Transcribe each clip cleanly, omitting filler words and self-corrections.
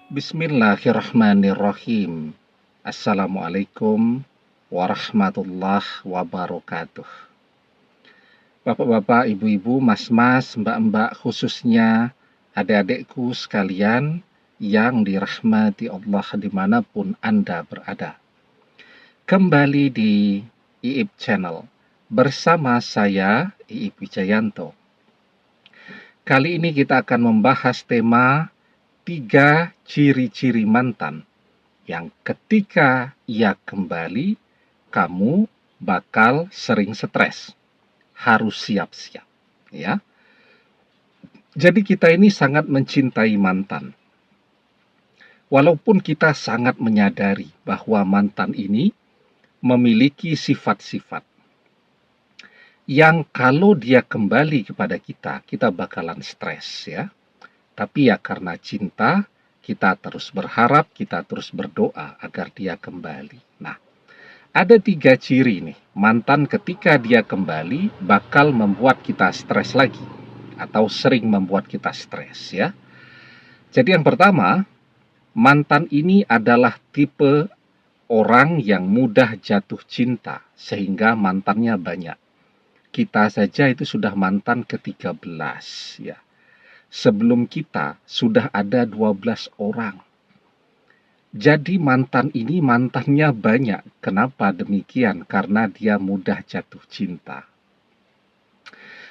Bismillahirrahmanirrahim. Assalamualaikum warahmatullahi wabarakatuh. Bapak-bapak, ibu-ibu, mas-mas, mbak-mbak, khususnya adik-adikku sekalian yang dirahmati Allah dimanapun Anda berada. Kembali di IIP Channel bersama saya, IIP Wijayanto. Kali ini kita akan membahas tema 3 ciri-ciri mantan yang ketika ia kembali, kamu bakal sering stres. Harus siap-siap, ya. Jadi kita ini sangat mencintai mantan. Walaupun kita sangat menyadari bahwa mantan ini memiliki sifat-sifat yang kalau dia kembali kepada kita, kita bakalan stres, ya. Tapi ya karena cinta, kita terus berharap, kita terus berdoa agar dia kembali. Nah, ada 3 ciri nih, mantan ketika dia kembali bakal membuat kita stres lagi, atau sering membuat kita stres, ya. Jadi yang pertama, mantan ini adalah tipe orang yang mudah jatuh cinta, sehingga mantannya banyak. Kita saja itu sudah mantan ke-13, ya. Sebelum kita sudah ada 12 orang. Jadi mantan ini mantannya banyak. Kenapa demikian? Karena dia mudah jatuh cinta.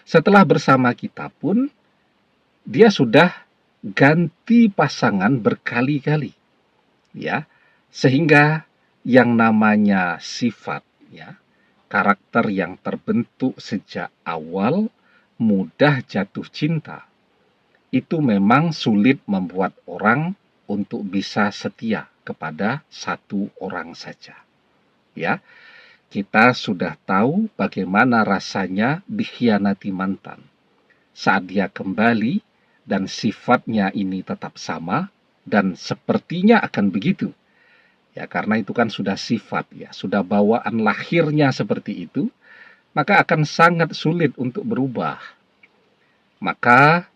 Setelah bersama kita pun, dia sudah ganti pasangan berkali-kali. Ya, sehingga yang namanya sifat, ya, karakter yang terbentuk sejak awal mudah jatuh cinta, itu memang sulit membuat orang untuk bisa setia kepada satu orang saja. Ya, kita sudah tahu bagaimana rasanya dikhianati mantan. Saat dia kembali dan sifatnya ini tetap sama dan sepertinya akan begitu. Ya, karena itu kan sudah sifat, ya, sudah bawaan lahirnya seperti itu, maka akan sangat sulit untuk berubah. Maka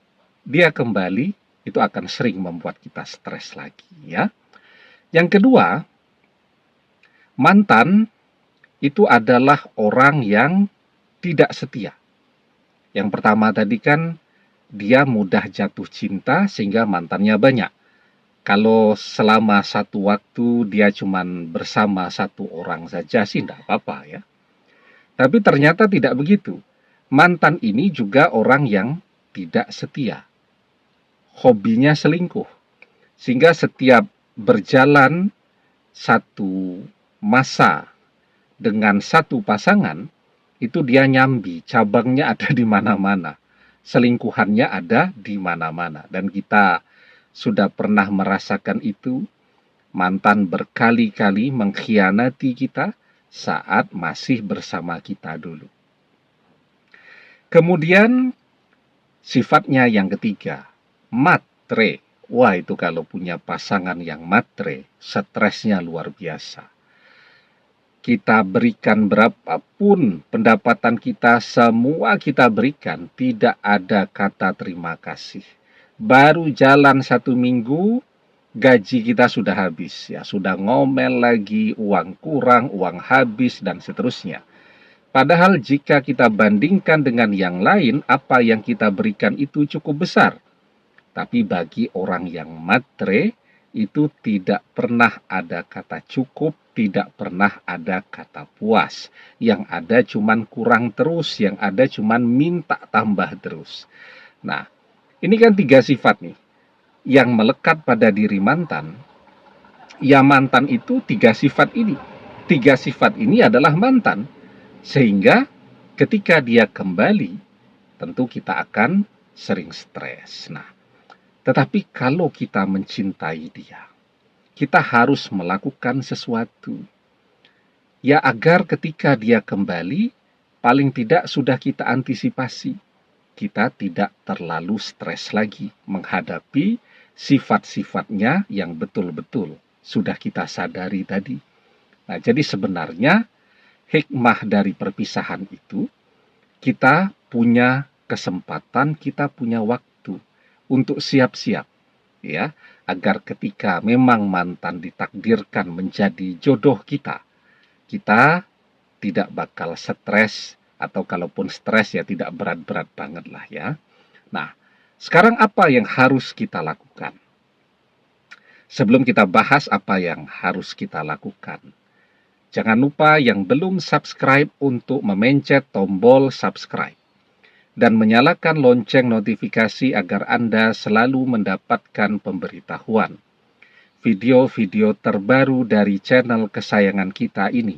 dia kembali, itu akan sering membuat kita stres lagi, ya. Yang kedua, mantan itu adalah orang yang tidak setia. Yang pertama tadi kan dia mudah jatuh cinta sehingga mantannya banyak. Kalau selama satu waktu dia cuman bersama satu orang saja sih tidak apa-apa, ya. Tapi ternyata tidak begitu. Mantan ini juga orang yang tidak setia. Hobinya selingkuh, sehingga setiap berjalan satu masa dengan satu pasangan, itu dia nyambi, cabangnya ada di mana-mana, selingkuhannya ada di mana-mana, dan kita sudah pernah merasakan itu. Mantan berkali-kali mengkhianati kita saat masih bersama kita dulu. Kemudian sifatnya yang ketiga, matre. Wah, itu kalau punya pasangan yang matre, stresnya luar biasa. Kita berikan berapapun pendapatan kita, semua kita berikan, tidak ada kata terima kasih. Baru jalan 1 minggu, gaji kita sudah habis, ya, sudah ngomel lagi, uang kurang, uang habis, dan seterusnya. Padahal jika kita bandingkan dengan yang lain, apa yang kita berikan itu cukup besar. Tapi bagi orang yang matre, itu tidak pernah ada kata cukup, tidak pernah ada kata puas. Yang ada cuman kurang terus, yang ada cuman minta tambah terus. Nah, ini kan 3 sifat nih yang melekat pada diri mantan. Ya, mantan itu 3 sifat ini. 3 sifat ini adalah mantan. Sehingga ketika dia kembali, tentu kita akan sering stres. Nah, tetapi kalau kita mencintai dia, kita harus melakukan sesuatu, ya, agar ketika dia kembali, paling tidak sudah kita antisipasi. Kita tidak terlalu stres lagi menghadapi sifat-sifatnya yang betul-betul sudah kita sadari tadi. Nah, jadi sebenarnya hikmah dari perpisahan itu, kita punya kesempatan, kita punya waktu untuk siap-siap, ya, agar ketika memang mantan ditakdirkan menjadi jodoh kita, kita tidak bakal stres, atau kalaupun stres ya tidak berat-berat banget lah ya. Nah, sekarang apa yang harus kita lakukan? Sebelum kita bahas apa yang harus kita lakukan, jangan lupa yang belum subscribe untuk memencet tombol subscribe dan menyalakan lonceng notifikasi agar Anda selalu mendapatkan pemberitahuan video-video terbaru dari channel kesayangan kita ini.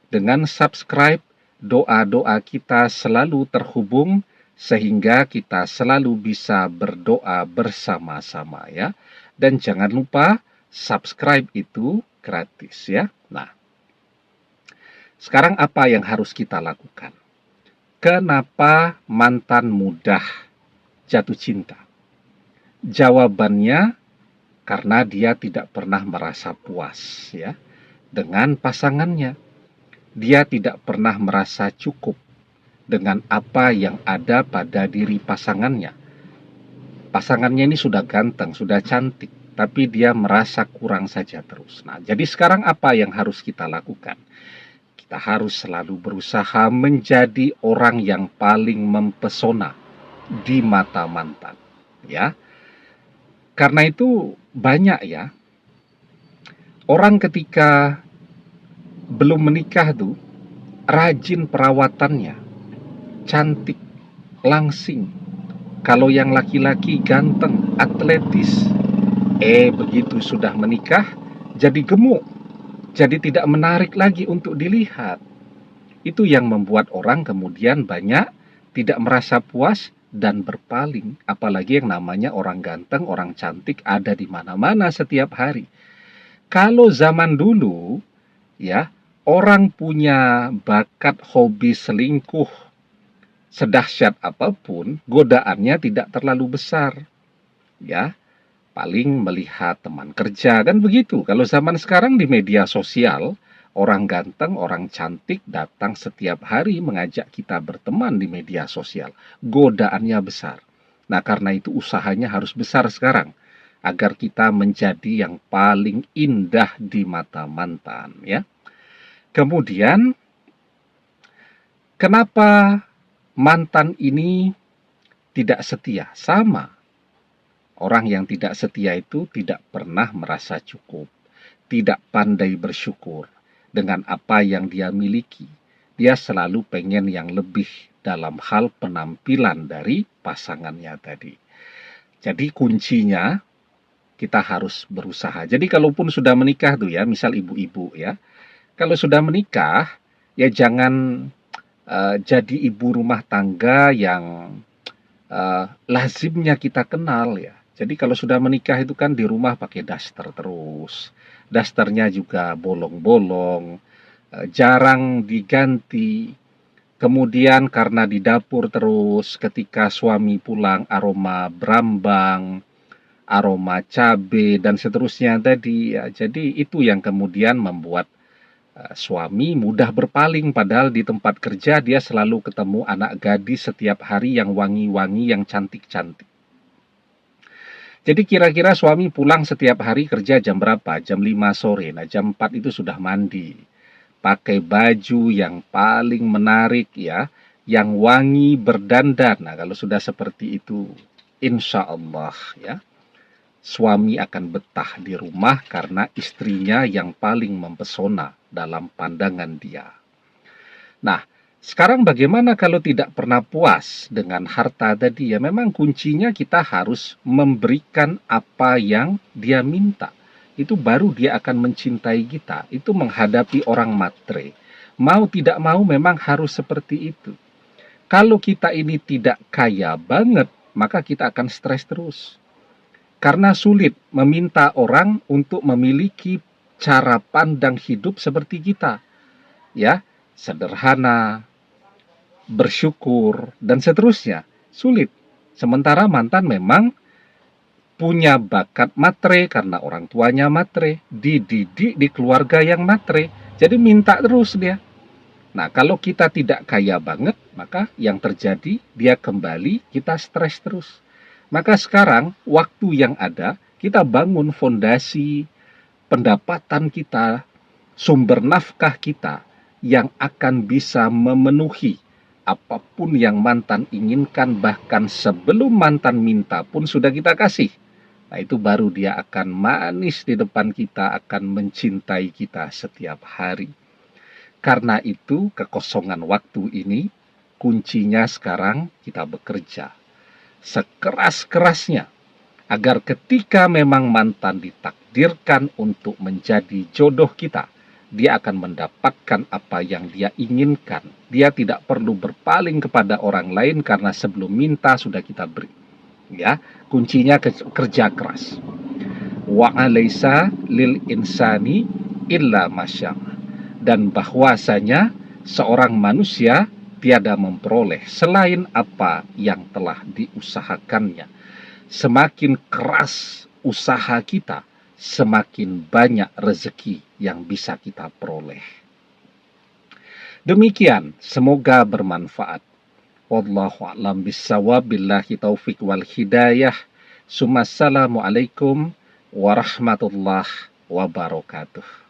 Dengan subscribe, doa-doa kita selalu terhubung sehingga kita selalu bisa berdoa bersama-sama ya. Dan jangan lupa subscribe itu gratis ya. Nah, sekarang apa yang harus kita lakukan? Kenapa mantan mudah jatuh cinta? Jawabannya karena dia tidak pernah merasa puas ya dengan pasangannya. Dia tidak pernah merasa cukup dengan apa yang ada pada diri pasangannya. Pasangannya ini sudah ganteng, sudah cantik, tapi dia merasa kurang saja terus. Nah, jadi sekarang apa yang harus kita lakukan? Kita harus selalu berusaha menjadi orang yang paling mempesona di mata mantan, ya. Karena itu banyak ya, orang ketika belum menikah tuh rajin perawatannya, cantik, langsing. Kalau yang laki-laki ganteng, atletis. Begitu sudah menikah, jadi gemuk. Jadi tidak menarik lagi untuk dilihat. Itu yang membuat orang kemudian banyak tidak merasa puas dan berpaling. Apalagi yang namanya orang ganteng, orang cantik ada di mana-mana setiap hari. Kalau zaman dulu, ya, orang punya bakat hobi selingkuh sedahsyat apapun, godaannya tidak terlalu besar. Ya, paling melihat teman kerja kan begitu. Kalau zaman sekarang di media sosial, orang ganteng, orang cantik datang setiap hari mengajak kita berteman di media sosial. Godaannya besar. Nah, karena itu usahanya harus besar sekarang agar kita menjadi yang paling indah di mata mantan, ya. Kemudian kenapa mantan ini tidak setia? Sama. Orang yang tidak setia itu tidak pernah merasa cukup, tidak pandai bersyukur dengan apa yang dia miliki. Dia selalu pengen yang lebih dalam hal penampilan dari pasangannya tadi. Jadi kuncinya kita harus berusaha. Jadi kalaupun sudah menikah tuh ya, misal ibu-ibu ya, kalau sudah menikah ya jangan jadi ibu rumah tangga yang lazimnya kita kenal ya. Jadi kalau sudah menikah itu kan di rumah pakai daster terus. Dasternya juga bolong-bolong, jarang diganti. Kemudian karena di dapur terus, ketika suami pulang aroma brambang, aroma cabe dan seterusnya tadi ya. Jadi itu yang kemudian membuat suami mudah berpaling, padahal di tempat kerja dia selalu ketemu anak gadis setiap hari yang wangi-wangi, yang cantik-cantik. Jadi kira-kira suami pulang setiap hari kerja jam berapa? Jam 5 sore. Nah, jam 4 itu sudah mandi. Pakai baju yang paling menarik ya, yang wangi, berdandan. Nah, kalau sudah seperti itu, insya Allah ya, suami akan betah di rumah karena istrinya yang paling mempesona dalam pandangan dia. Nah, sekarang bagaimana kalau tidak pernah puas dengan harta tadi? Ya memang kuncinya kita harus memberikan apa yang dia minta. Itu baru dia akan mencintai kita. Itu menghadapi orang matre. Mau tidak mau memang harus seperti itu. Kalau kita ini tidak kaya banget, maka kita akan stres terus. Karena sulit meminta orang untuk memiliki cara pandang hidup seperti kita. Ya, sederhana, bersyukur, dan seterusnya. Sulit. Sementara mantan memang punya bakat matre karena orang tuanya matre, dididik di keluarga yang matre. Jadi minta terus dia. Nah, kalau kita tidak kaya banget, maka yang terjadi dia kembali, kita stres terus. Maka sekarang waktu yang ada, kita bangun fondasi pendapatan kita, sumber nafkah kita yang akan bisa memenuhi apapun yang mantan inginkan, bahkan sebelum mantan minta pun sudah kita kasih. Nah, itu baru dia akan manis di depan kita, akan mencintai kita setiap hari. Karena itu, kekosongan waktu ini, kuncinya sekarang kita bekerja sekeras-kerasnya, agar ketika memang mantan ditakdirkan untuk menjadi jodoh kita, dia akan mendapatkan apa yang dia inginkan. Dia tidak perlu berpaling kepada orang lain karena sebelum minta sudah kita beri. Ya, kuncinya kerja keras. Wa alaysa lil insani illa masya'. Dan bahwasanya seorang manusia tiada memperoleh selain apa yang telah diusahakannya. Semakin keras usaha kita, semakin banyak rezeki yang bisa kita peroleh. Demikian, semoga bermanfaat. Wallahu a'lam bissawab, billahi taufik wal hidayah. Assalamualaikum warahmatullahi wabarakatuh.